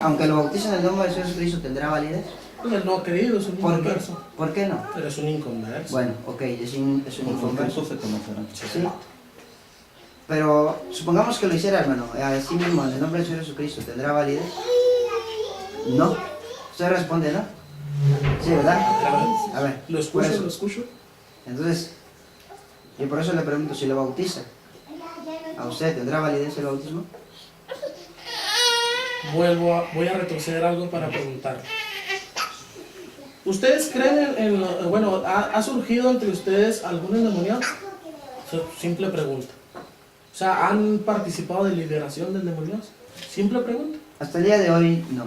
Aunque lo bauticen en el nombre de Jesucristo, ¿tendrá validez? Pues él no ha creído, es un inconverso. ¿Por qué no? Pero es un inconverso. Bueno, ok, es un inconverso. Se conocerán. Sí. Pero supongamos que lo hiciera, hermano, a sí mismo, en el nombre de Jesucristo, ¿tendrá validez? No. Usted responde, ¿no? Sí, ¿verdad? A ver. Lo escucho. Entonces, yo por eso le pregunto, si lo bautiza, ¿a usted tendrá validez el bautismo? Voy a retroceder algo para preguntar. ¿Ustedes creen bueno, ¿ha surgido entre ustedes algún endemoniado? Simple pregunta. O sea, ¿han participado de liberación de endemoniados? Simple pregunta. Hasta el día de hoy, no.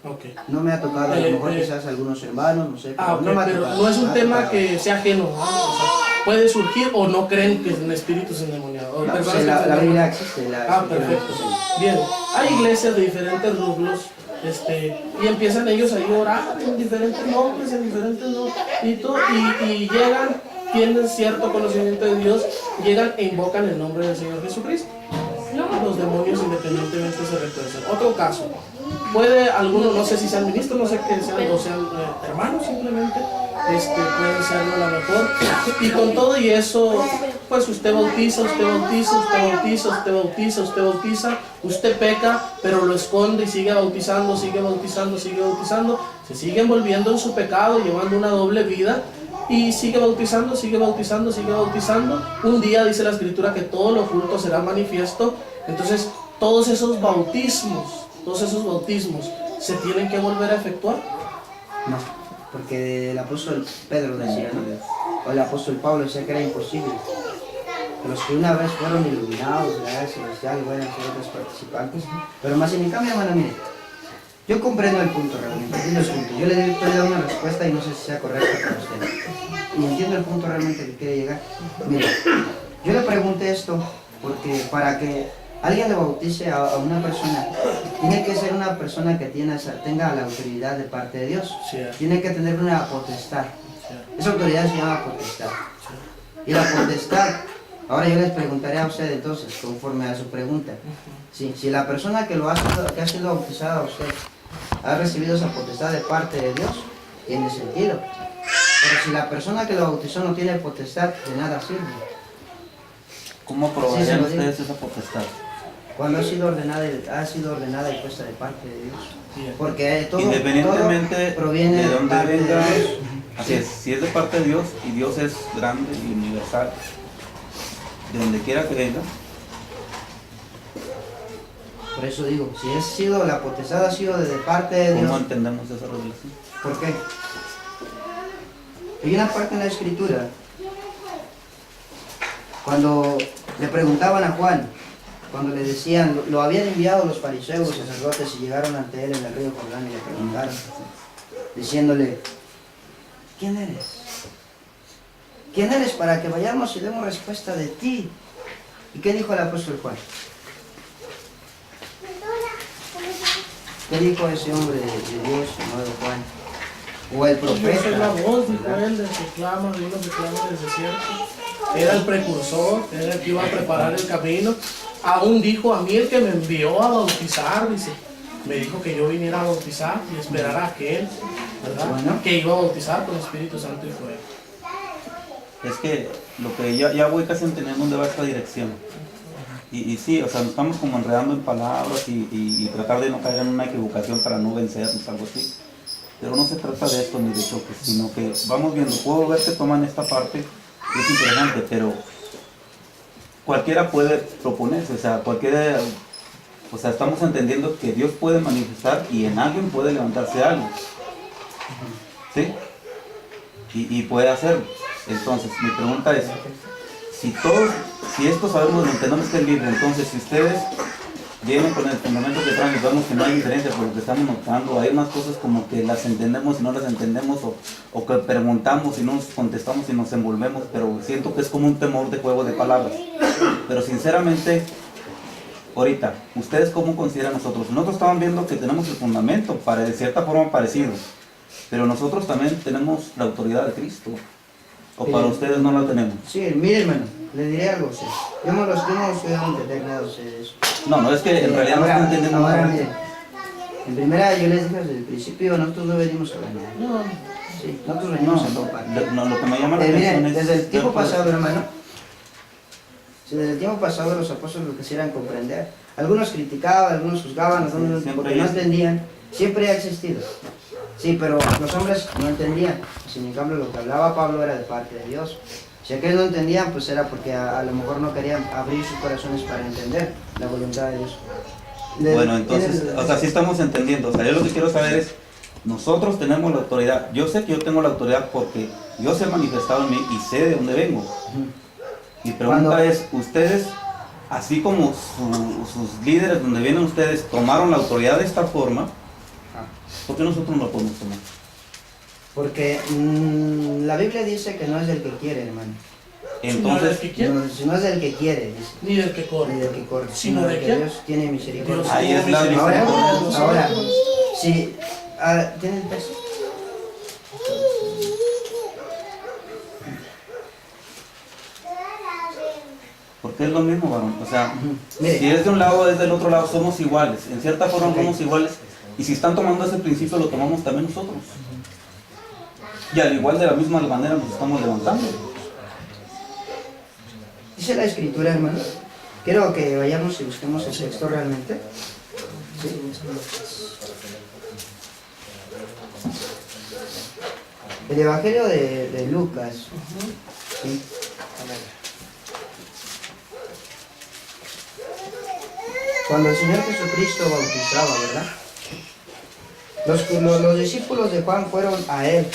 Okay. No me ha tocado, a lo mejor quizás algunos hermanos, no sé. Pero no me ha pero tocado, no es un tema tocado. que sea ajeno, ¿no? O sea, puede surgir o no creen que en espíritus endemoniados. No, pues la Biblia existe. Perfecto. Bien, hay iglesias de diferentes rubros, y empiezan ellos ahí a orar en diferentes nombres, en diferentes y llegan, tienen cierto conocimiento de Dios, llegan e invocan el nombre del Señor Jesucristo. Los demonios independientemente se retuercen. Otro caso, puede alguno, no sé si sean ministros, no sé que sean, o sean hermanos simplemente, pueden serlo a lo mejor, y con todo y eso, pues usted bautiza, usted peca, pero lo esconde y sigue bautizando, se sigue envolviendo en su pecado, llevando una doble vida, y sigue bautizando. Un día dice la Escritura que todo lo oculto será manifiesto. Entonces todos esos bautismos se tienen que volver a efectuar. No, porque el apóstol Pedro decía, ¿no? O el apóstol Pablo decía que era imposible. Los que una vez fueron iluminados, la edad celestial, bueno, ser otros participantes. Pero más en cambio, hermano, mire, yo comprendo el punto realmente, entiendo el punto. Yo le estoy dando una respuesta y no sé si sea correcta para usted. Y entiendo el punto realmente que quiere llegar. Mire, yo le pregunté esto porque para que alguien le bautice a una persona, tiene que ser una persona que tenga la autoridad de parte de Dios. Tiene que tener una potestad. Esa autoridad se llama potestad. Y la potestad, ahora yo les preguntaré a usted entonces, conforme a su pregunta, si la persona que ha sido bautizada a usted ha recibido esa potestad de parte de Dios, tiene sentido. Pero si la persona que lo bautizó no tiene potestad, de nada sirve. ¿Cómo probarían ustedes esa potestad? Cuando ha sido ordenada y puesta de parte de Dios. Porque todo proviene de dónde venga. de Dios. Así es, si es de parte de Dios y Dios es grande y universal, de donde quiera que venga. Por eso digo, si la potestad ha sido de parte de Dios. ¿Cómo entendemos esa revelación? ¿Por qué? Hay una parte en la Escritura, cuando le preguntaban a Juan, cuando le decían, lo habían enviado los fariseos, los sacerdotes, y llegaron ante él en el río Jordán y le preguntaron, diciéndole, ¿quién eres? ¿Quién eres para que vayamos y demos respuesta de ti? ¿Y qué dijo el apóstol Juan? ¿Qué dijo ese hombre de Dios llamado Juan? O el profeta. Yo soy la voz, dijo él, del que clama, Dios lo que clama en el desierto. Era el precursor, era el que iba a preparar el camino. Aún dijo a mí el que me envió a bautizar, dice, me dijo que yo viniera a bautizar y esperara a aquel, ¿verdad? Bueno, que iba a bautizar con Espíritu Santo y fuego. Es que lo que ya voy casi entendiendo dónde va esta dirección. Y sí, o sea, nos estamos como enredando en palabras y tratar de no caer en una equivocación para no vencernos, algo así. Pero no se trata de esto ni de choques, sino que vamos viendo, puedo ver que toman esta parte, es interesante, pero cualquiera puede proponerse, o sea, estamos entendiendo que Dios puede manifestar y en alguien puede levantarse algo, ¿sí? Y puede hacerlo. Entonces, mi pregunta es, si esto sabemos, lo entendemos que es libre, entonces si ustedes vienen con el fundamento que traen y vemos que no hay diferencia por lo que estamos notando, hay unas cosas como que las entendemos y no las entendemos, o que preguntamos y no nos contestamos y nos envolvemos, pero siento que es como un temor de juego de palabras. Pero sinceramente, ahorita, ¿ustedes cómo consideran nosotros? Nosotros estamos viendo que tenemos el fundamento, de cierta forma parecido, pero nosotros también tenemos la autoridad de Cristo. ¿O para ustedes no la tenemos? Sí, mire, hermano, le diré algo a usted. Yo no estoy dando entender nada a ustedes. No, es que en realidad no estoy entendiendo ahora, nada. Mire, En primera, yo les dije desde el principio, nosotros no venimos a ganar. No, Sí, nosotros venimos a No, compartir. lo que me llama la Miren, atención es... desde el tiempo pasado, hermano, sí, desde el tiempo pasado los apóstoles lo quisieran comprender. Algunos criticaban, algunos juzgaban, algunos siempre porque hay no eso. entendían. Siempre ha existido. Sí, pero los hombres no entendían. Sin embargo, lo que hablaba Pablo era de parte de Dios. Si aquellos no entendían, pues era porque a lo mejor no querían abrir sus corazones para entender la voluntad de Dios. Bueno, entonces, o sea, sí estamos entendiendo. O sea, yo lo que quiero saber es, nosotros tenemos la autoridad. Yo sé que yo tengo la autoridad porque Dios se ha manifestado en mí y sé de dónde vengo. Mi pregunta es, ustedes, así como sus líderes donde vienen ustedes, tomaron la autoridad de esta forma, ¿por qué nosotros no la podemos tomar? Porque la Biblia dice que no es del que quiere, hermano. Entonces, No es del que quiere, dice. ni del que corre. Ni del que corre, Sino sino de del que quién? Dios tiene misericordia. Dios ahí tuvo es la misericordia de nosotros. Ahora, si... ¿tiene el texto? porque es lo mismo, varón. O sea, Mire. si es de un lado, es del otro lado, somos iguales. En cierta forma Ok. somos iguales. Y si están tomando ese principio, lo tomamos también nosotros. Y al igual de la misma manera nos estamos levantando. Dice la escritura, hermano. Quiero que vayamos y busquemos el texto realmente. ¿Sí? El Evangelio de Lucas. ¿Sí? Cuando el Señor Jesucristo bautizaba, ¿verdad? Los discípulos de Juan fueron a él.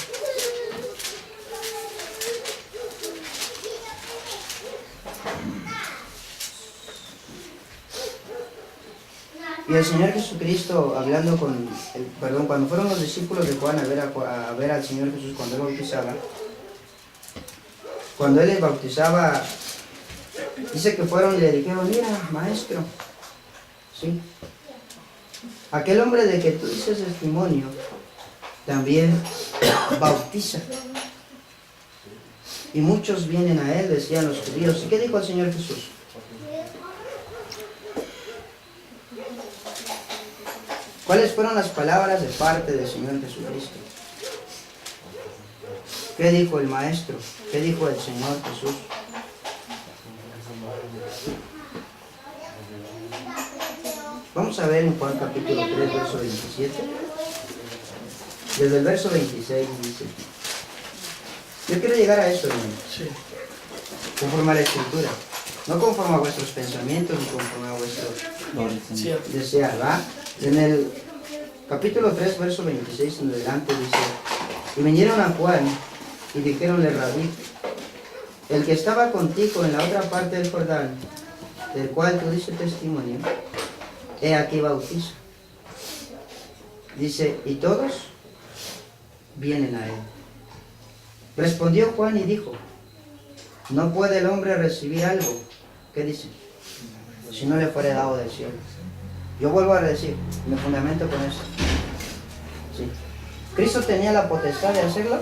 Y el Señor Jesucristo hablando cuando fueron los discípulos de Juan a ver al Señor Jesús cuando él bautizaba, cuando él les bautizaba, dice que fueron y le dijeron, mira, maestro, ¿sí? Aquel hombre de que tú dices testimonio, también bautiza. Y muchos vienen a él, decían los judíos. ¿Y qué dijo el Señor Jesús? ¿Cuáles fueron las palabras de parte del Señor Jesucristo? ¿Qué dijo el Maestro? ¿Qué dijo el Señor Jesús? Vamos a ver en Juan capítulo 3, verso 27. Desde el verso 26 dice. Yo quiero llegar a eso, hermano. Sí. Conforme a la Escritura. No conforme a vuestros pensamientos ni conforme a vuestros Cierto. desear, ¿va? En el capítulo 3, verso 26 en adelante dice, y vinieron a Juan y dijéronle, Rabí, el que estaba contigo en la otra parte del Jordán, del cual tú dices testimonio, he aquí bautiza. Dice, y todos vienen a él. Respondió Juan y dijo, no puede el hombre recibir algo, ¿qué dice? Si no le fuere dado del cielo. Yo vuelvo a decir, me fundamento con eso. Sí. ¿Cristo tenía la potestad de hacerlo?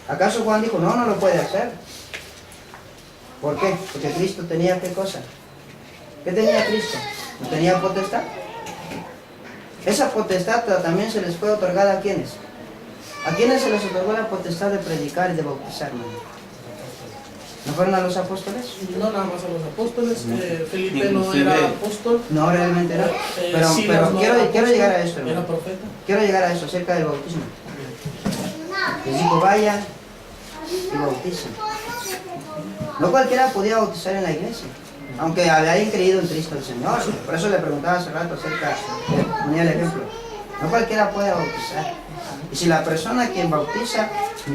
¿Acaso Juan dijo, no lo puede hacer? ¿Por qué? Porque Cristo tenía ¿qué cosa? ¿Qué tenía Cristo? ¿No tenía potestad? Esa potestad también se les fue otorgada ¿a quiénes? ¿A quiénes se les otorgó la potestad de predicar y de bautizar, hermano? ¿No fueron a los apóstoles? No nada más a los apóstoles. Felipe no Inclusive- era apóstol. No, realmente no. Pero Silas no era quiero apóstol, llegar a eso, Era hermano. profeta. Quiero llegar a eso, acerca del bautismo. Les digo, vayan y bauticen. No cualquiera podía bautizar en la iglesia, aunque habían creído en Cristo el Señor. Por eso le preguntaba hace rato acerca, ponía el ejemplo. No cualquiera puede bautizar. Y si la persona quien bautiza,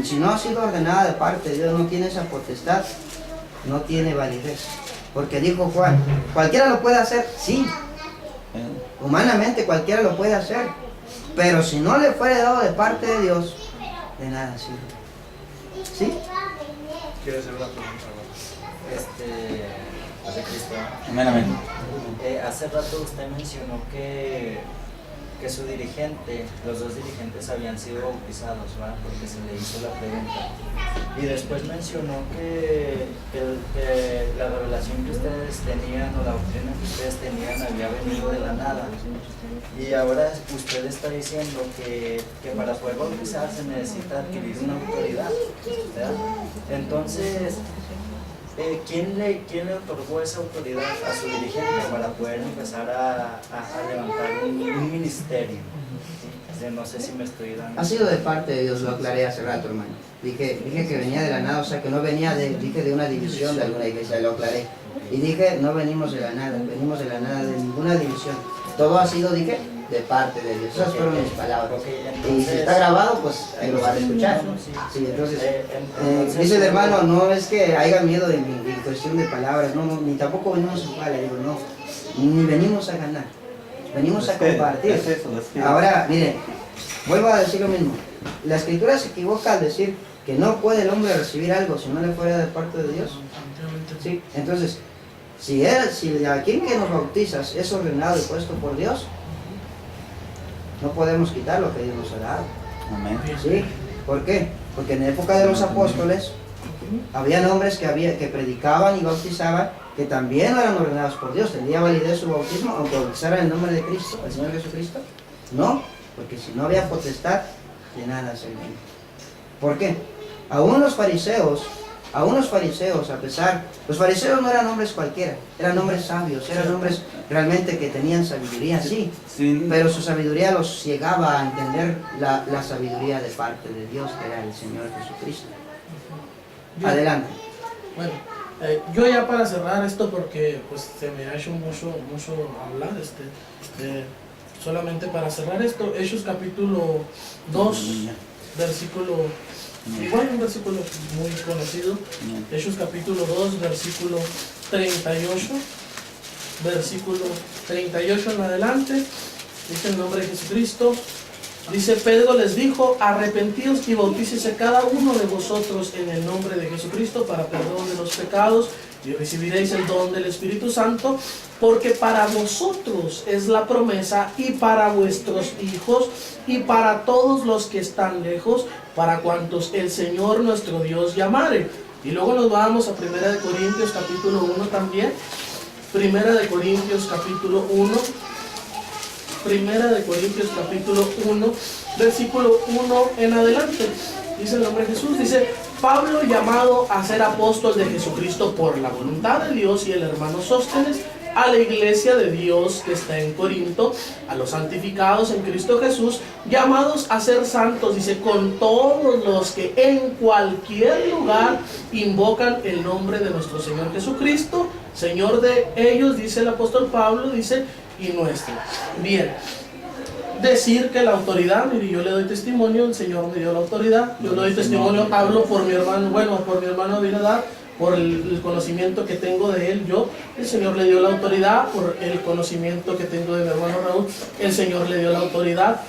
si no ha sido ordenada de parte de Dios, no tiene esa potestad, no tiene validez. Porque dijo Juan, ¿cualquiera lo puede hacer? Sí. Humanamente cualquiera lo puede hacer. Pero si no le fuere dado de parte de Dios, de nada sirve. ¿Sí? Quiero hacer una pregunta, José Cristo. Amén, amén. Hace rato usted mencionó que su dirigente, los dos dirigentes habían sido bautizados, ¿verdad? Porque se le hizo la pregunta. Y después mencionó que la revelación que ustedes tenían o la doctrina que ustedes tenían había venido de la nada. Y ahora usted está diciendo que para poder bautizar se necesita adquirir una autoridad, ¿verdad? Entonces, ¿quién le otorgó esa autoridad a su dirigente para poder empezar a levantar un ministerio? ¿Sí? No sé si me estoy dando... Ha sido de parte de Dios, lo aclaré hace rato, hermano. Dije que venía de la nada, o sea, que no venía de una división de alguna iglesia, lo aclaré. Y dije, no venimos de la nada, venimos de la nada de ninguna división. Todo ha sido, dije, de parte de Dios. Esas fueron mis palabras. Y si está grabado, pues ahí lo van a escuchar. Sí, entonces, dice el hermano, no es que haya miedo de mi cuestión de palabras, no, ni tampoco venimos a jugar, le digo, no, ni venimos a ganar, venimos a compartir. Ahora, miren, vuelvo a decir lo mismo. La escritura se equivoca al decir que no puede el hombre recibir algo si no le fuera de parte de Dios. ¿Sí? Entonces, si a quien que nos bautizas es ordenado y puesto por Dios, no podemos quitar lo que Dios nos ha dado. Amén. ¿Sí? ¿Por qué? Porque en la época de los apóstoles había hombres que predicaban y bautizaban que también eran ordenados por Dios. ¿Tendría validez su bautismo aunque bautizaran en nombre de Cristo, el Señor Jesucristo? No, porque si no había potestad de nada servir. ¿Por qué? Aún los fariseos, a pesar, los fariseos no eran hombres cualquiera, eran hombres sabios, eran hombres realmente que tenían sabiduría, sí, pero su sabiduría los ciegaba a entender la sabiduría de parte de Dios, que era el Señor Jesucristo. Adelante. Bueno, yo ya para cerrar esto, porque pues se me ha hecho mucho hablar, solamente para cerrar esto, Hechos capítulo 2, versículo, igual un versículo muy conocido, Hechos capítulo 2, versículo 38, versículo 38 en adelante, dice el nombre de Jesucristo. Dice, Pedro les dijo, arrepentidos y bautícese cada uno de vosotros en el nombre de Jesucristo para perdón de los pecados y recibiréis el don del Espíritu Santo, porque para vosotros es la promesa y para vuestros hijos y para todos los que están lejos, para cuantos el Señor nuestro Dios llamare. Y luego nos vamos a 1 Corintios capítulo 1 también, 1 Corintios capítulo 1. Primera de Corintios capítulo 1, versículo 1 en adelante. Dice el nombre de Jesús, dice, Pablo llamado a ser apóstol de Jesucristo por la voluntad de Dios, y el hermano Sóstenes, a la iglesia de Dios que está en Corinto, a los santificados en Cristo Jesús, llamados a ser santos, dice, con todos los que en cualquier lugar invocan el nombre de nuestro Señor Jesucristo, Señor de ellos, dice el apóstol Pablo, dice, y nuestro. Bien, decir que la autoridad, mire, yo le doy testimonio, el Señor me dio la autoridad, yo le doy testimonio, hablo por mi hermano, bueno, por mi hermano Abinadab, por el conocimiento que tengo de él, el Señor le dio la autoridad, por el conocimiento que tengo de mi hermano Raúl, el Señor le dio la autoridad.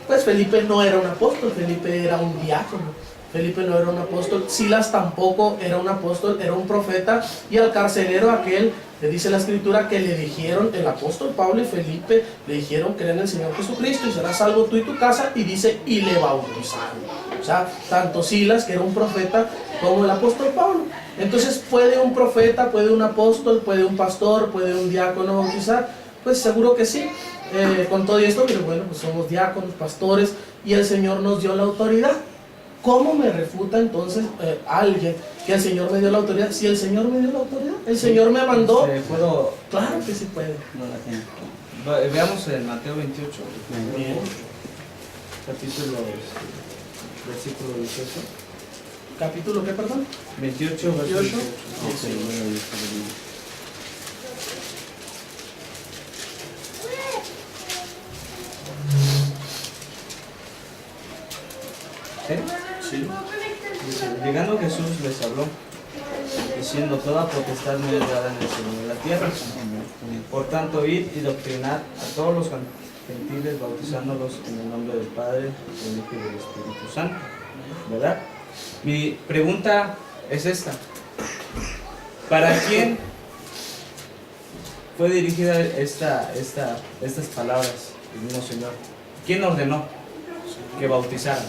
Pues Felipe no era un apóstol, Felipe era un diácono. Felipe no era un apóstol, Silas tampoco era un apóstol, era un profeta, y al carcelero aquel, le dice la escritura que le dijeron, el apóstol Pablo y Felipe le dijeron, creen en el Señor Jesucristo y serás salvo tú y tu casa, y dice, y le bautizaron. O sea, tanto Silas, que era un profeta, como el apóstol Pablo. Entonces, ¿puede un profeta, puede un apóstol, puede un pastor, puede un diácono bautizar? Pues seguro que sí. Con todo esto, pero bueno, pues somos diáconos, pastores, y el Señor nos dio la autoridad. ¿Cómo me refuta entonces alguien que el Señor me dio la autoridad? Si el Señor me dio la autoridad, el Señor me mandó. ¿Puedo? Claro que sí puede. Veamos en Mateo 28, Bien. capítulo, versículo 18. ¿Capítulo qué, perdón? 28, 28. versículo 18. Sí. Dice, llegando Jesús les habló, diciendo, toda potestad me es dada en el cielo y en la tierra. Por tanto, id y doctrinad a todos los gentiles, bautizándolos en el nombre del Padre, del Hijo y del Espíritu Santo. ¿Verdad? Mi pregunta es esta. ¿Para quién fue dirigida estas palabras del mismo Señor? ¿Quién ordenó que bautizaran?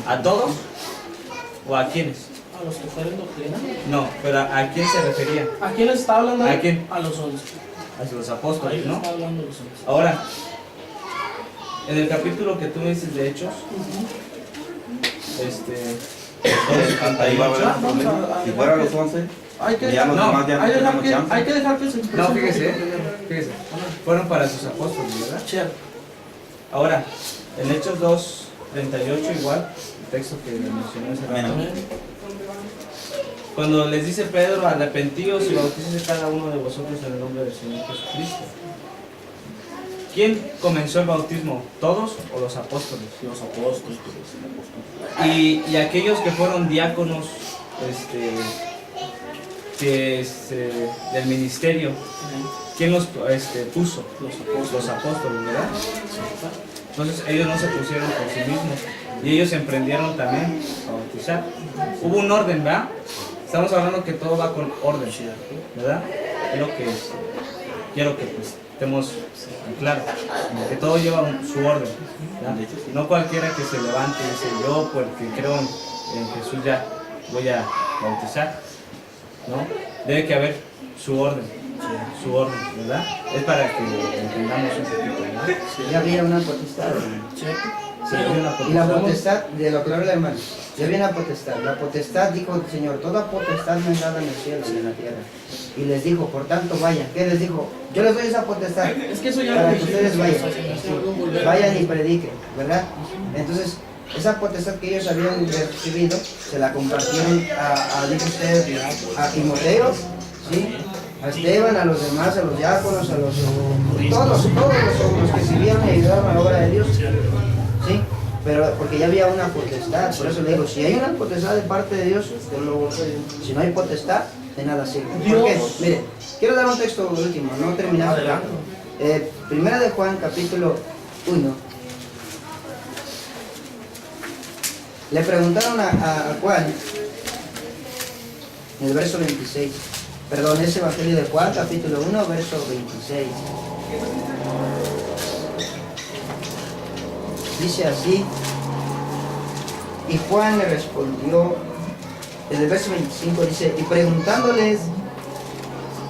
¿A todos? ¿O a quiénes? A los que fueron doctrina. No, pero ¿a quién se refería? ¿A quién les está hablando? ¿A quién? A los 11. A los Ahí apóstoles, les ¿no? está hablando a los 11. Ahora, en el capítulo que tú me dices de Hechos, Ahí va a haber un Vamos problema. a- Si fuera a los 11, Hay que, ya los no, demás ya no hay tenemos chance. que dejar que se exprese no, un fíjese, poquito. fíjese, fueron para sus apóstoles, ¿verdad? Cierto. Ahora, en Hechos 2:38 igual, el texto que mencionó ese rato. Amén. Cuando les dice Pedro, arrepentíos y bautícese cada uno de vosotros en el nombre del Señor Jesucristo. ¿Quién comenzó el bautismo? ¿Todos o los apóstoles? Los apóstoles. Y aquellos que fueron diáconos del ministerio, ¿quién los puso? Los apóstoles, ¿verdad? Entonces ellos no se pusieron por sí mismos y ellos emprendieron también a bautizar. Hubo un orden, ¿verdad? Estamos hablando que todo va con orden, ¿verdad? Es lo que quiero que pues, estemos claro, que todo lleva su orden, ¿verdad? No cualquiera que se levante y dice yo porque creo en Jesús ya voy a bautizar, ¿no? Debe que haber su orden, ¿verdad? Es para que entendamos un poquito, ¿verdad? Ya había una potestad, hermano. Sí, hay una Y la potestad. potestad, de lo que habla el hermano, ya había una potestad. La potestad, dijo el Señor, toda potestad me es dada en el cielo y en la tierra. Y les dijo, por tanto vayan. ¿Qué les dijo? Yo les doy esa potestad. Es que eso ya Para lo que ustedes vayan. dijimos. Vayan y prediquen, ¿verdad? Entonces, esa potestad que ellos habían recibido, se la compartieron dijo usted, a Timoteo, ¿sí? A Esteban, a los demás, a los diáconos, a todos los que sirvieron y ayudaron a la obra de Dios, ¿sí? Pero porque ya había una potestad, por eso le digo, si hay una potestad de parte de Dios, si no hay potestad, de nada sirve. ¿Por qué? Mire, quiero dar un texto último, no terminamos. Primera de Juan, capítulo 1. Le preguntaron a Juan, en el verso 26, perdón, es Evangelio de Juan, capítulo 1, verso 26. Dice así, y Juan le respondió, en el verso 25 dice, y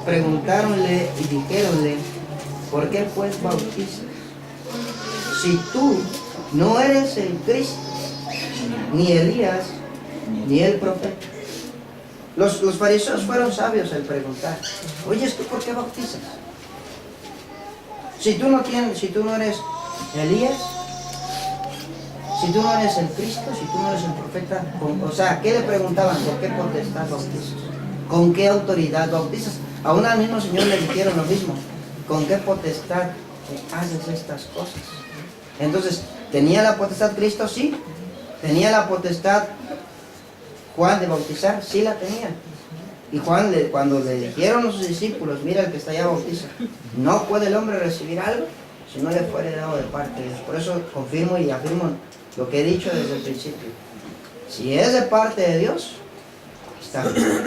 preguntáronle y dijéronle, ¿por qué pues bautizas? Si tú no eres el Cristo, ni Elías, ni el profeta. Los fariseos fueron sabios al preguntar, oye, ¿tú por qué bautizas? Si tú no eres Elías, si tú no eres el Cristo, si tú no eres el profeta, o sea, ¿qué le preguntaban? ¿Por qué potestad bautizas? ¿Con qué autoridad bautizas? Aún al mismo Señor le dijeron lo mismo, ¿con qué potestad haces estas cosas? Entonces, ¿tenía la potestad Cristo? Sí. ¿Tenía la potestad Juan de bautizar? Sí la tenía. Y Juan, cuando le dijeron a sus discípulos, mira, el que está allá bautiza, no puede el hombre recibir algo si no le fuere dado de parte de Dios. Por eso confirmo y afirmo lo que he dicho desde el principio. Si es de parte de Dios, está bien.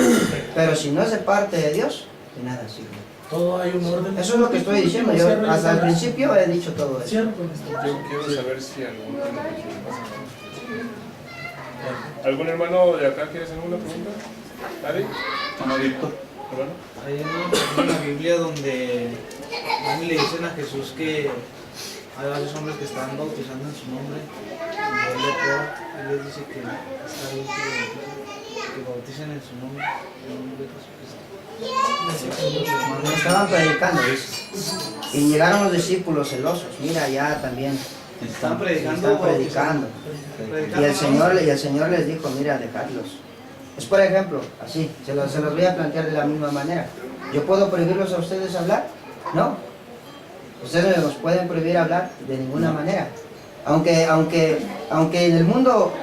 Pero si no es de parte de Dios, de nada sirve. Todo hay un orden. Eso es lo que estoy diciendo. Yo hasta el principio he dicho todo eso. Cierro con esto. Yo quiero saber si algún hermano de acá quiere hacer alguna pregunta. ¿Nadie? Hermano Víctor. ¿Hermano? Hay una Biblia donde le dicen a Jesús que hay varios hombres que están bautizando en su nombre y él les dice que está bien que bauticen en su nombre, en el nombre de Jesucristo. Estaban predicando, dice. Y llegaron los discípulos celosos. Mira, ya también Están predicando. están predicando. Y el Señor les dijo, mira, dejadlos. Es por ejemplo, así, se los voy a plantear de la misma manera. ¿Yo puedo prohibirlos a ustedes hablar? No. Ustedes no nos pueden prohibir hablar de ninguna manera. Aunque en el mundo,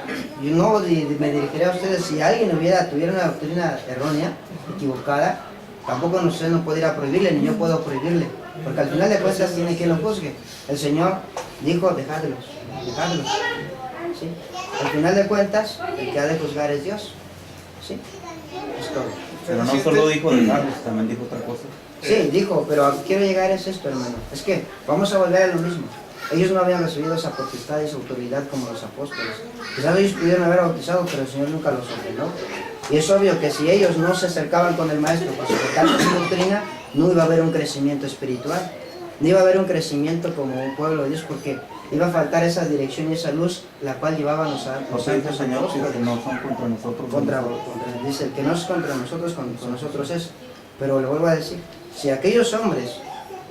yo no me dirigiré a ustedes, si alguien tuviera una doctrina errónea, equivocada, tampoco usted no pudiera prohibirle, ni yo puedo prohibirle. Porque al final de cuentas tiene quien lo juzgue. El Señor dijo, dejadlos. ¿Sí? Al final de cuentas, el que ha de juzgar es Dios. ¿Sí? Es todo. Pero no solo dijo dejarlos, también dijo otra cosa. Sí, dijo, pero a lo que quiero llegar es esto, hermano. Es que vamos a volver a lo mismo. ellos no habían recibido esa potestad y esa autoridad como los apóstoles. Quizás ellos pudieron haber bautizado, pero el Señor nunca los ordenó. Y es obvio que si ellos no se acercaban con el maestro para sujetar su doctrina, no iba a haber un crecimiento espiritual, no iba a haber un crecimiento como un pueblo de Dios, porque iba a faltar esa dirección y esa luz, la cual llevaban los santos Señor, apóstoles. que no son contra nosotros. Dice, el que no es contra nosotros, con nosotros es. Pero le vuelvo a decir, si aquellos hombres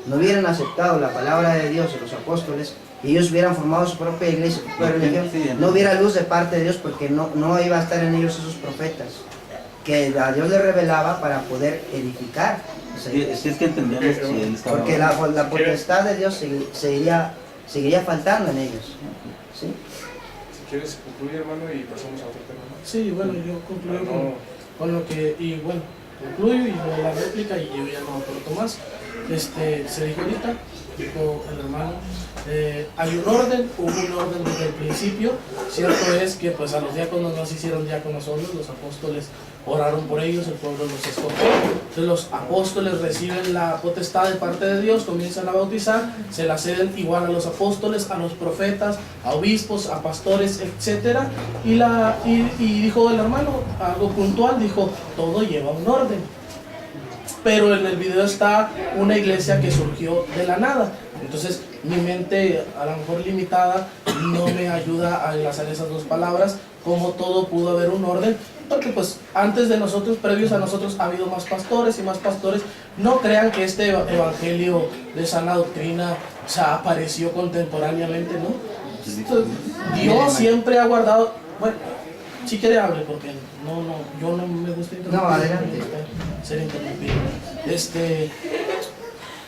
no hubieran aceptado la palabra de Dios y los apóstoles, y ellos hubieran formado su propia iglesia, su propia religión, no hubiera luz de parte de Dios, porque no iba a estar en ellos esos profetas que a Dios le revelaba para poder edificar. Si es que entendemos si él estaba... Porque la potestad de Dios seguiría faltando en ellos. ¿Sí? Si quieres concluir, hermano, y pasamos a otro tema, ¿no? Sí, bueno, yo concluyo con lo que, y bueno, concluyo y doy la réplica y yo ya no aporto más. Se dijo ahorita, dijo el hermano, hay un orden, hubo un orden desde el principio. Cierto es que pues a los diáconos no se hicieron diáconos solos, los apóstoles oraron por ellos, el pueblo los escogió. Entonces los apóstoles reciben la potestad de parte de Dios, comienzan a bautizar, se la ceden igual a los apóstoles, a los profetas, a obispos, a pastores, etc. Y dijo el hermano algo puntual, dijo, todo lleva un orden. Pero en el video está una iglesia que surgió de la nada. Entonces mi mente, a lo mejor limitada, no me ayuda a enlazar esas dos palabras, como todo pudo haber un orden, porque pues antes de nosotros, previos a nosotros, ha habido más pastores y más pastores. No crean que este evangelio de sana doctrina, o sea, apareció contemporáneamente, ¿no? Dios siempre ha guardado, bueno, si quiere hable, porque yo no me gusta interrumpir. No, adelante. Ser interrumpido.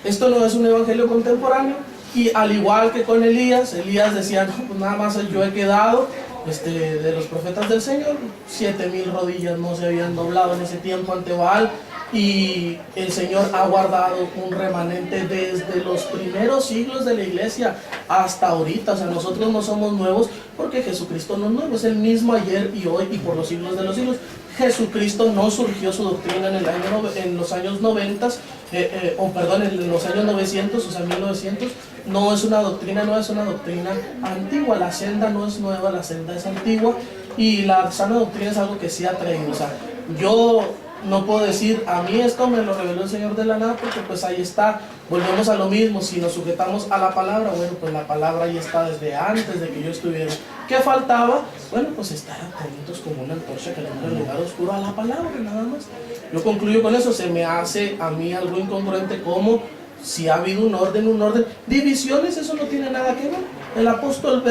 Esto no es un evangelio contemporáneo, y al igual que con Elías decía, no, pues nada más yo he quedado de los profetas del Señor, 7,000 rodillas no se habían doblado en ese tiempo ante Baal, y el Señor ha guardado un remanente desde los primeros siglos de la iglesia hasta ahorita. O sea, nosotros no somos nuevos porque Jesucristo no es nuevo, es el mismo ayer y hoy y por los siglos de los siglos. Jesucristo no surgió su doctrina en los años 90, en los años 900, o sea 1900. No es una doctrina nueva, es una doctrina antigua. La senda no es nueva, la senda es antigua, y la sana doctrina es algo que sí ha traído. O sea, yo no puedo decir, a mí esto me lo reveló el Señor de la nada, porque pues ahí está, volvemos a lo mismo. Si nos sujetamos a la palabra, bueno, pues la palabra ahí está desde antes de que yo estuviera. ¿Qué faltaba? Bueno, pues estar atentos como una antorcha que le da el lugar oscuro a la palabra, nada más. Yo concluyo con eso. Se me hace a mí algo incongruente, como si ha habido un orden, divisiones, eso no tiene nada que ver. El apóstol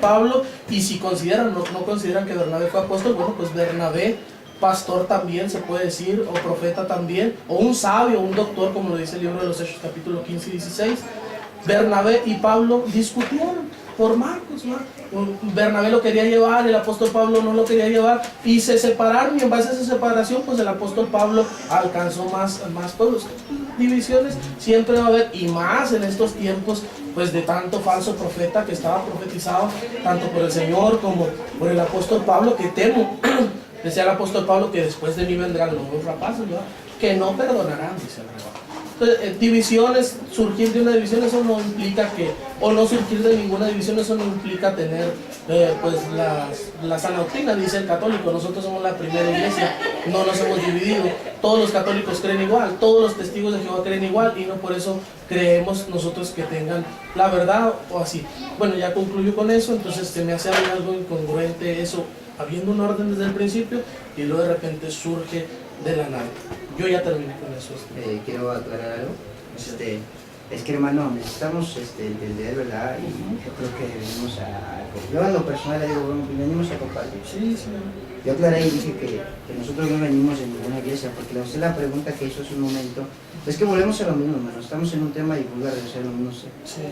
Pablo, y si consideran, no consideran que Bernabé fue apóstol, bueno, pues Bernabé, pastor también se puede decir, o profeta también, o un sabio, un doctor, como lo dice el libro de los Hechos capítulo 15 y 16. Bernabé y Pablo discutieron por Marcos, ¿no? Bernabé lo quería llevar, el apóstol Pablo no lo quería llevar, y se separaron, y en base a esa separación, pues el apóstol Pablo alcanzó más pueblos. Divisiones siempre va a haber, y más en estos tiempos pues de tanto falso profeta que estaba profetizado tanto por el Señor como por el apóstol Pablo, que temo, decía el apóstol Pablo, que después de mí vendrán los nuevos rapaces, ¿verdad?, que no perdonarán, dice el rebajo. Entonces, divisiones, surgir de una división, eso no implica que, o no surgir de ninguna división, eso no implica tener pues la sana doctrina. Dice el católico, nosotros somos la primera iglesia, no nos hemos dividido, todos los católicos creen igual, todos los testigos de Jehová creen igual, y no por eso creemos nosotros que tengan la verdad o así. Bueno, ya concluyo con eso. Entonces se me hace algo incongruente eso, habiendo un orden desde el principio y luego de repente surge de la nada. Yo ya terminé con eso. Quiero aclarar algo. Es que, hermano, necesitamos entender, ¿verdad? Y yo creo que venimos yo en lo personal le digo, bueno, venimos a compartir. Sí. Yo aclaré y dije que nosotros no venimos de ninguna iglesia, porque usted la pregunta que hizo hace un momento, es que volvemos a lo mismo, hermano. Estamos en un tema y vuelvo a regresar a lo mismo. Sí.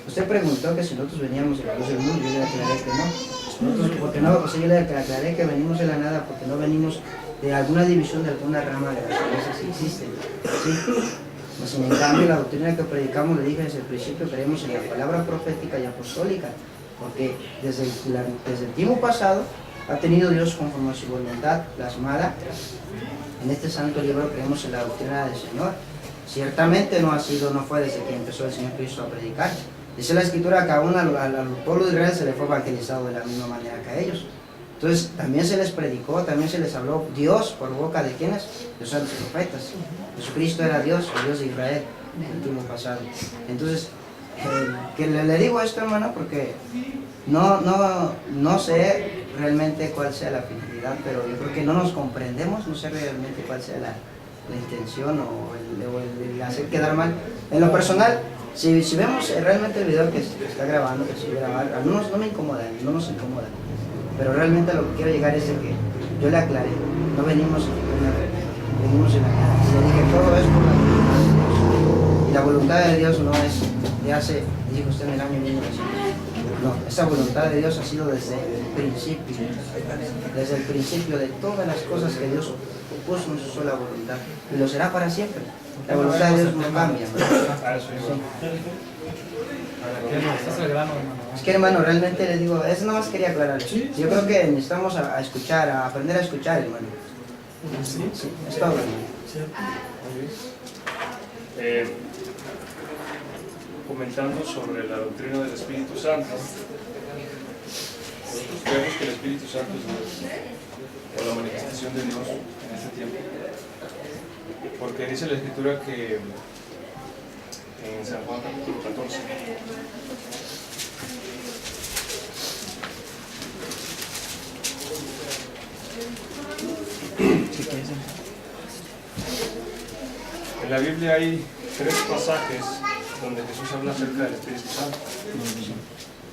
Usted preguntó que si nosotros veníamos de la luz del mundo, yo le aclaré que no. Nosotros, porque no, o sea, yo le aclaré que venimos de la nada, porque no venimos de alguna división, de alguna rama de las iglesias que existen. ¿Sí? Pues en cambio, la doctrina que predicamos, le dije desde el principio, creemos en la palabra profética y apostólica, porque desde el tiempo pasado ha tenido Dios conforme a su voluntad plasmada. En este santo libro creemos en la doctrina del Señor. Ciertamente no fue desde que empezó el Señor Cristo a predicar, Dice la escritura que aún al pueblo de Israel se le fue evangelizado de la misma manera que a ellos. Entonces también se les predicó, también se les habló Dios por boca de quienes, de los santos profetas. Jesucristo era Dios, el Dios de Israel, el último pasado. Entonces, que le digo esto, hermano, porque no sé realmente cuál sea la finalidad, pero yo creo que no nos comprendemos, no sé realmente cuál sea la intención o el hacer quedar mal. En lo personal, si vemos realmente el video que se está grabando, que se va a grabar, a no me incomoda, no nos incomoda. Pero realmente lo que quiero llegar es de que yo le aclaré, no venimos en la venimos en la guerra. Y le dije, todo es por la voluntad de Dios. Y la voluntad de Dios no es de hace, dijo usted en el año 1900. No, esa voluntad de Dios ha sido desde el principio de todas las cosas que Dios puso en su sola voluntad. Y lo será para siempre. La voluntad de Dios no cambia. Es que, hermano, realmente les digo, eso nada más quería aclarar. Yo creo que necesitamos a escuchar, a aprender a escuchar, hermano. Sí, Sí, es todo, hermano. Comentando sobre la doctrina del Espíritu Santo, nosotros creemos que el Espíritu Santo es Dios, o la manifestación de Dios en este tiempo, porque dice la Escritura que en San Juan capítulo 14, en la Biblia hay 3 pasajes donde Jesús habla acerca del Espíritu Santo.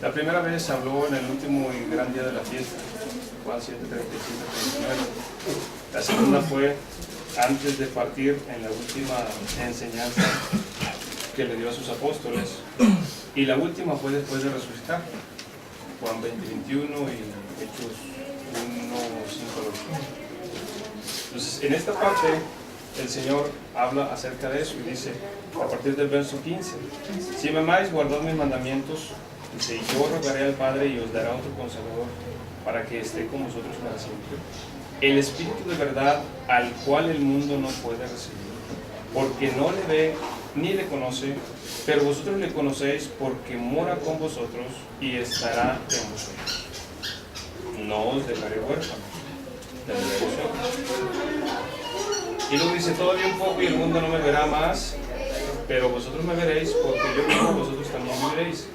La primera vez habló en el último y gran día de la fiesta, Juan 7, 35, 39. La segunda fue antes de partir, en la última enseñanza que le dio a sus apóstoles. Y la última fue después de resucitar, Juan 20, 21 y Hechos 1, 5. Entonces, en esta parte, el Señor habla acerca de eso y dice, a partir del verso 15, si me amáis, guardad mis mandamientos, dice, y yo rogaré al Padre y os dará otro Consolador para que esté con vosotros para siempre. El Espíritu de verdad, al cual el mundo no puede recibir, porque no le ve ni le conoce, pero vosotros le conocéis porque mora con vosotros y estará en vosotros. No os dejaré huérfanos, tendré vosotros. Y luego dice, todavía un poco y el mundo no me verá más, pero vosotros me veréis, porque yo vivo, vosotros también viviréis.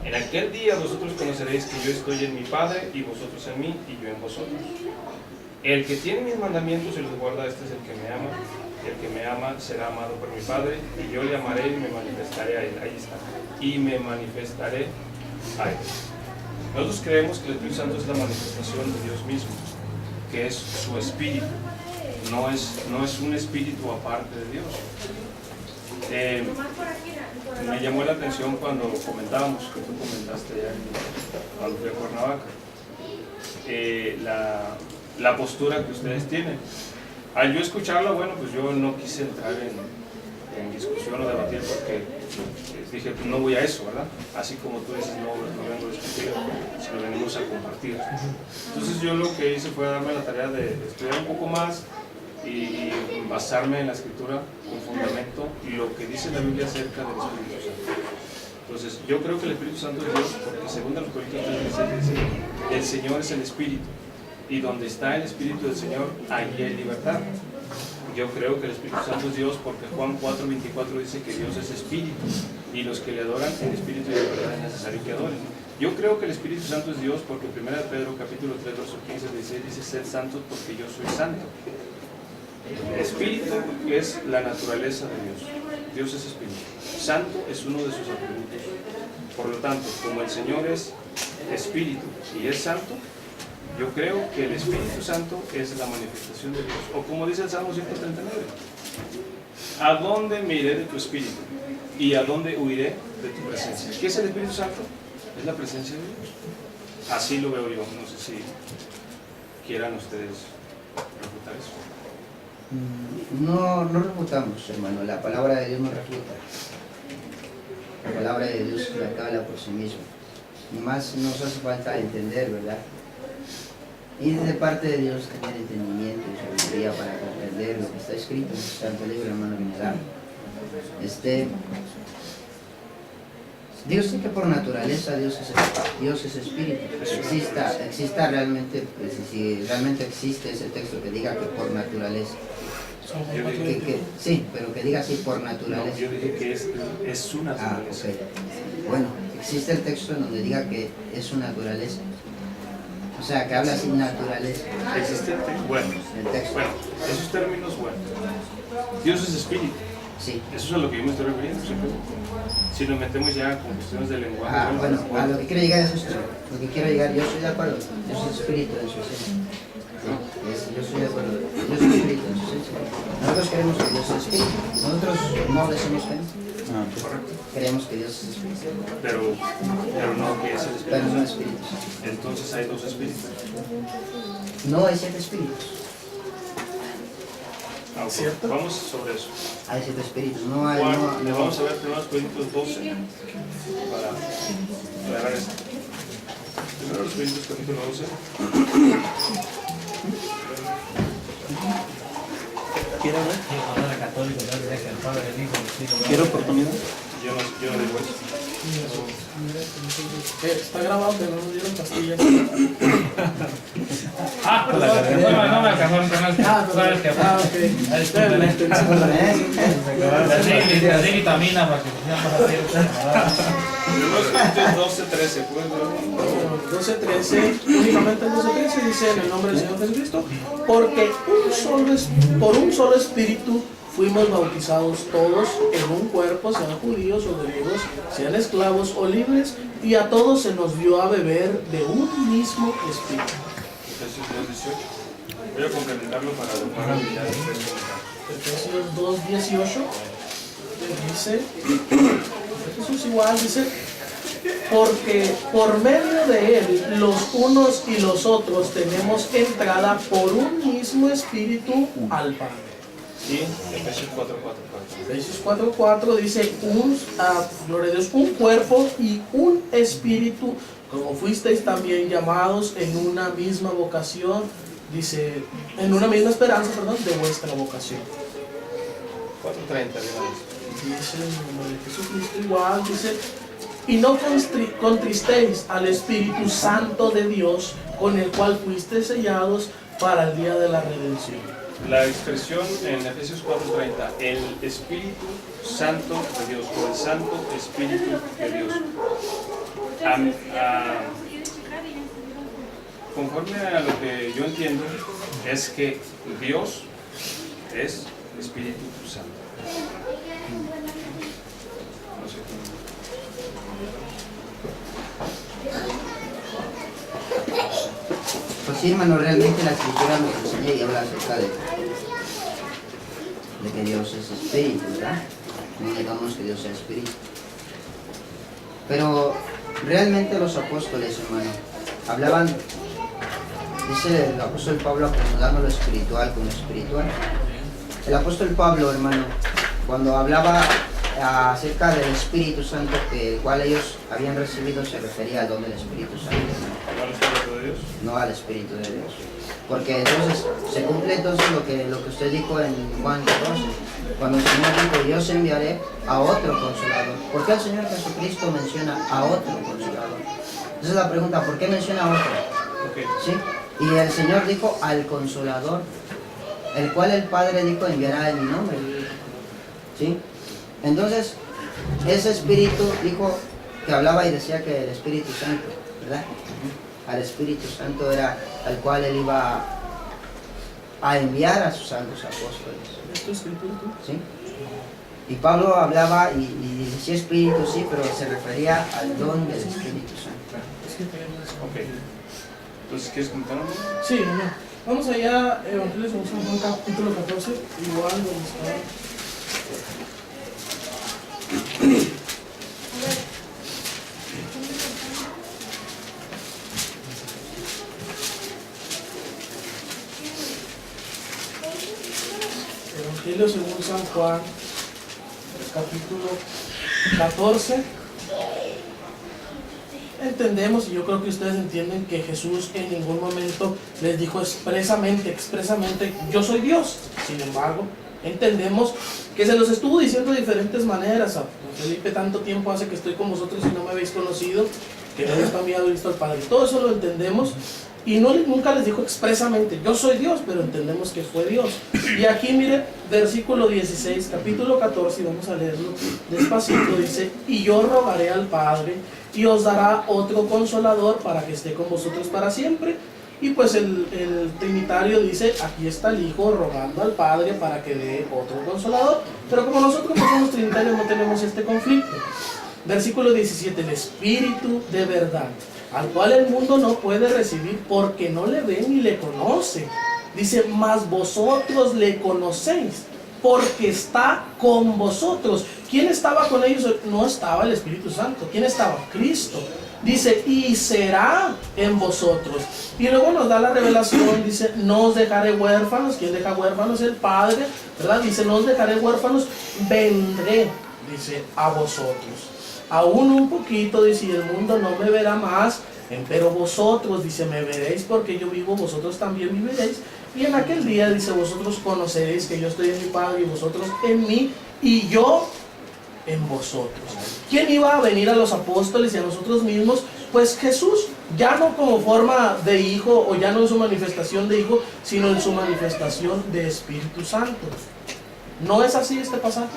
En aquel día vosotros conoceréis que yo estoy en mi Padre, y vosotros en mí, y yo en vosotros. El que tiene mis mandamientos y los guarda, este es el que me ama. El que me ama será amado por mi Padre, y yo le amaré y me manifestaré a él. Ahí está. Y me manifestaré a él. Nosotros creemos que el Espíritu Santo es la manifestación de Dios mismo, que es su Espíritu. No es un espíritu aparte de Dios. Me llamó la atención cuando comentábamos, que tú comentaste ya cuando fui a Cuernavaca, la postura que ustedes tienen. Al yo escucharla, bueno, pues yo no quise entrar en discusión o debatir porque dije, pues no voy a eso, ¿verdad? Así como tú dices, no vengo a discutir, sino venimos a compartir. Entonces yo lo que hice fue darme la tarea de estudiar un poco más y basarme en la Escritura con fundamento y lo que dice la Biblia acerca del Espíritu Santo. Entonces, yo creo que el Espíritu Santo es Dios, porque según los Corintios 3:16 dice, el Señor es el Espíritu, y donde está el Espíritu del Señor, allí hay libertad. Yo creo que el Espíritu Santo es Dios, porque Juan 4:24 dice que Dios es Espíritu, y los que le adoran en espíritu y en verdad es necesario que adoren. Yo creo que el Espíritu Santo es Dios, porque 1 Pedro capítulo 3, verso 15, 16 dice, sed santos porque yo soy santo. El Espíritu es la naturaleza de Dios. Dios es Espíritu. Santo es uno de sus atributos. Por lo tanto, como el Señor es Espíritu y es Santo, yo creo que el Espíritu Santo es la manifestación de Dios. O como dice el Salmo 139, ¿a dónde me iré de tu Espíritu? ¿Y a dónde huiré de tu presencia? ¿Qué es el Espíritu Santo? Es la presencia de Dios. Así lo veo yo. No sé si quieran ustedes refutar eso. No refutamos, hermano. La palabra de Dios no refuta. La palabra de Dios la habla por sí misma. Y más nos hace falta entender, ¿verdad? Y de parte de Dios tener entendimiento y sabiduría para comprender lo que está escrito en el Santo Libro, hermano, que me da. Dice que por naturaleza Dios es espíritu. Exista realmente, pues, si realmente existe ese texto que diga que por naturaleza. Sí, pero que diga así por naturaleza. No, yo dije que es su naturaleza. Ok. Bueno, existe el texto en donde diga que es su naturaleza. O sea, que habla así naturaleza. Existe el texto. Bueno, El texto. bueno, esos términos, bueno. Dios es espíritu. Sí. Eso es a lo que yo me estoy refiriendo. Si nos metemos ya con cuestiones de lenguaje. Bueno, a lo que quiero llegar es esto. Lo que quiero llegar, yo estoy de acuerdo. Dios es espíritu en su esencia. Yo estoy de acuerdo. Dios es espíritu en su esencia. Nosotros queremos que Dios es espíritu. Nosotros no decimos que no. Correcto. Creemos que Dios es espíritu. Pero no que es el Pero espíritu. no es espíritu. Entonces hay dos espíritus. No hay 7 espíritus. Ah, ok. ¿Cierto? Vamos sobre eso. Hay 7 espíritus. No hay. Juan, No, vamos a ver primero los Corintios 12 para ver esto. Primero los Corintios capítulo 12. ¿Quiere ver? Ahora católico, ya le deja el Padre, el Hijo, el Espíritu. ¿Quiere oportunidad? Yo no digo eso. Está grabado que no nos dieron pastillas. Ah, pues la cargué. No me alcanzó a entender. ¿Sabes qué? Ok. Ahí está la extensión. La vitamina para que sea más rápido. Primero Corintios 12, 13. ¿Pueden ver? 12:13, únicamente el 12:13 dice en el nombre del Señor Jesucristo, porque por un solo espíritu fuimos bautizados todos en un cuerpo, sean judíos o griegos, sean esclavos o libres, y a todos se nos dio a beber de un mismo espíritu. Efesios 2:18. Voy a complementarlo para lograr la habilidad de Efesios 2:18 dice, Jesús igual dice, porque por medio de él los unos y los otros tenemos entrada por un mismo espíritu al Padre. Y Efesios 4:4. Efesios 4:4 dice, gloria a Dios, un cuerpo y un espíritu, como fuisteis también llamados en una misma vocación, dice, en una misma esperanza, perdón, de vuestra vocación. 4:30, Dice en el nombre de Jesucristo igual, dice, y no contristéis al Espíritu Santo de Dios, con el cual fuisteis sellados para el día de la redención. La expresión en Efesios 4:30, el Espíritu Santo de Dios, o el Santo Espíritu de Dios. Conforme a lo que yo entiendo, es que Dios es Espíritu Santo. No sé cómo. Pues sí, hermano, realmente la escritura nos enseña y habla acerca de que Dios es espíritu, ¿verdad? No digamos que Dios sea espíritu. Pero realmente los apóstoles, hermano, hablaban, dice el apóstol Pablo, acomodando lo espiritual con lo espiritual. El apóstol Pablo, hermano, cuando hablaba acerca del Espíritu Santo, que el cual ellos habían recibido, se refería al don del Espíritu Santo, ¿Al Espíritu de Dios? no al Espíritu de Dios. Porque entonces se cumple entonces lo que usted dijo en Juan 14, cuando el Señor dijo, yo os enviaré a otro consolador. ¿Por qué el Señor Jesucristo menciona a otro consolador? Esa es la pregunta, ¿por qué menciona a otro? Okay. ¿Sí? Y el Señor dijo al consolador, el cual el Padre dijo enviará en mi nombre. ¿Sí? Entonces, ese Espíritu dijo que hablaba y decía que el Espíritu Santo, ¿verdad? Al Espíritu Santo era al cual él iba a enviar a sus santos apóstoles. ¿Esto es Espíritu? ¿Sí? Y Pablo hablaba y decía Espíritu, sí, pero se refería al don del Espíritu Santo. Ok. Entonces, ¿quieres comentar algo? Sí, no. Vamos allá, Evangelio según San Juan, capítulo 14, igual donde está. Evangelio según San Juan, capítulo 14. Entendemos, y yo creo que ustedes entienden, que Jesús en ningún momento les dijo expresamente, yo soy Dios. Sin embargo, entendemos que se los estuvo diciendo de diferentes maneras. Felipe, tanto tiempo hace que estoy con vosotros y no me habéis conocido, que no habéis también visto al Padre. Todo eso lo entendemos. Y nunca les dijo expresamente, yo soy Dios, pero entendemos que fue Dios. Y aquí miren, versículo 16, capítulo 14, y vamos a leerlo despacito, dice, y yo rogaré al Padre, y os dará otro consolador para que esté con vosotros para siempre. Y pues el Trinitario dice, aquí está el Hijo rogando al Padre para que dé otro consolador. Pero como nosotros no somos trinitarios, no tenemos este conflicto. Versículo 17, el Espíritu de verdad, al cual el mundo no puede recibir porque no le ve ni le conoce. Dice, mas vosotros le conocéis porque está con vosotros. ¿Quién estaba con ellos? No estaba el Espíritu Santo. ¿Quién estaba? Cristo. Dice, y será en vosotros. Y luego nos da la revelación, dice, no os dejaré huérfanos. ¿Quién deja huérfanos? El Padre, ¿verdad? Dice, no os dejaré huérfanos, vendré, dice, a vosotros. Aún un poquito, dice, y el mundo no me verá más, pero vosotros, dice, me veréis porque yo vivo, vosotros también viviréis. Y en aquel día, dice, vosotros conoceréis que yo estoy en mi Padre y vosotros en mí, y yo en vosotros. ¿Quién iba a venir a los apóstoles y a nosotros mismos? Pues Jesús, ya no como forma de hijo, o ya no en su manifestación de hijo, sino en su manifestación de Espíritu Santo. ¿No es así este pasaje?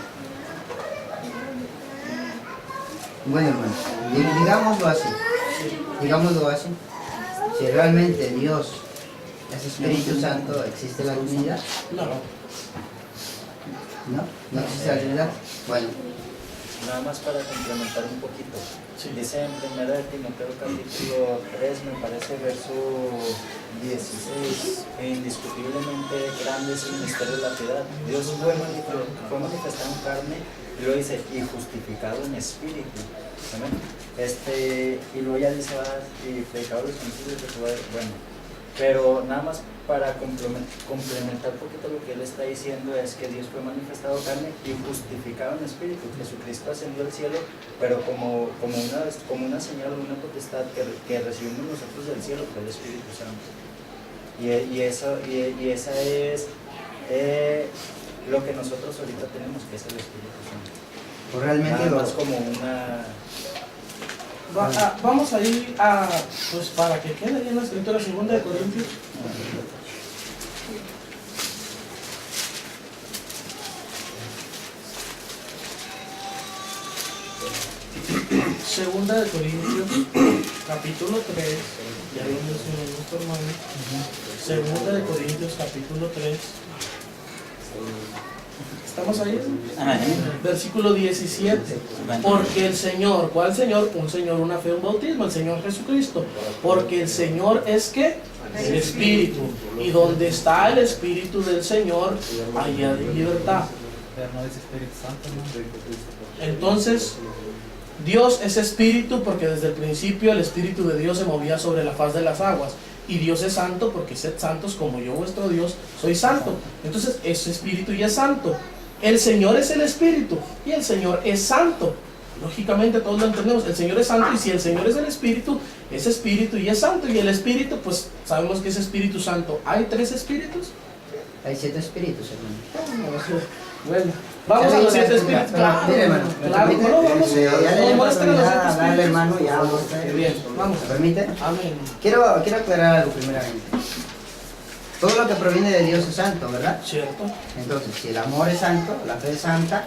Bueno, hermano, digámoslo así. Si realmente Dios es Espíritu Santo, ¿existe la Trinidad? No. ¿No? ¿No existe la Trinidad? Bueno. Nada más para complementar un poquito. Sí. Dice en 1 Timoteo capítulo 3, me parece, verso 16, indiscutiblemente grande es el misterio de la piedad. Dios fue manifestado en carne, y luego dice, y justificado en espíritu. ¿Amén? Y luego ya dice, y predicado los gentiles, bueno. Pero nada más para complementar un poquito lo que él está diciendo es que Dios fue manifestado en carne y justificado en espíritu. Jesucristo ascendió al cielo, pero como una señal, una potestad que recibimos nosotros del cielo, fue el Espíritu Santo. Y esa es lo que nosotros ahorita tenemos, que es el Espíritu Santo. Pues realmente nada más como una... Vamos a ir a, pues para que quede ahí en la escritura, 2 de Corintios. Segunda de Corintios, capítulo 3, ya lo mencionó nuestro hermano. Segunda de Corintios, capítulo 3. ¿Estamos ahí? Versículo 17. Porque el Señor, ¿cuál Señor? Un Señor, una fe, un bautismo, el Señor Jesucristo. Porque el Señor es ¿qué? El Espíritu. Y donde está el Espíritu del Señor, ahí hay libertad. Pero no es Espíritu Santo, ¿no? Entonces, Dios es Espíritu porque desde el principio el Espíritu de Dios se movía sobre la faz de las aguas. Y Dios es santo porque sed santos como yo vuestro Dios soy santo. Entonces es Espíritu y es santo. El Señor es el Espíritu y el Señor es santo. Lógicamente todos lo entendemos. El Señor es santo y si el Señor es el Espíritu y es santo. Y el Espíritu, pues sabemos que es Espíritu Santo. ¿Hay 3 espíritus? Hay 7 espíritus, hermano. Bueno, vamos a los 7 espíritus. Mire, hermano, Claro, no, vamos. ya le dimos oportunidad a hablarle, hermano, ya vamos. Bien, vamos. ¿Me permite? Amén. Quiero aclarar algo primeramente. Todo lo que proviene de Dios es santo, ¿verdad? Cierto. Entonces, si el amor es santo, la fe es santa,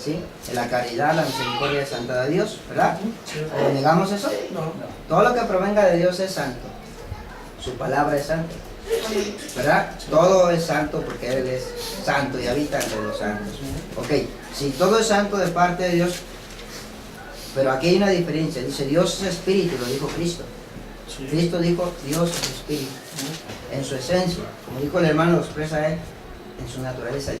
¿sí? La caridad, la misericordia es santa de Dios, ¿verdad? Cierto. ¿Negamos eso? No. Todo lo que provenga de Dios es santo. Su palabra es santa, ¿verdad? Todo es santo porque Él es santo y habita entre los santos. Ok, si todo es santo de parte de Dios, pero aquí hay una diferencia. Dice, Dios es espíritu, lo dijo Cristo. Sí. Cristo dijo, Dios es espíritu. En su esencia, como dijo el hermano, lo expresa Él, en su naturaleza.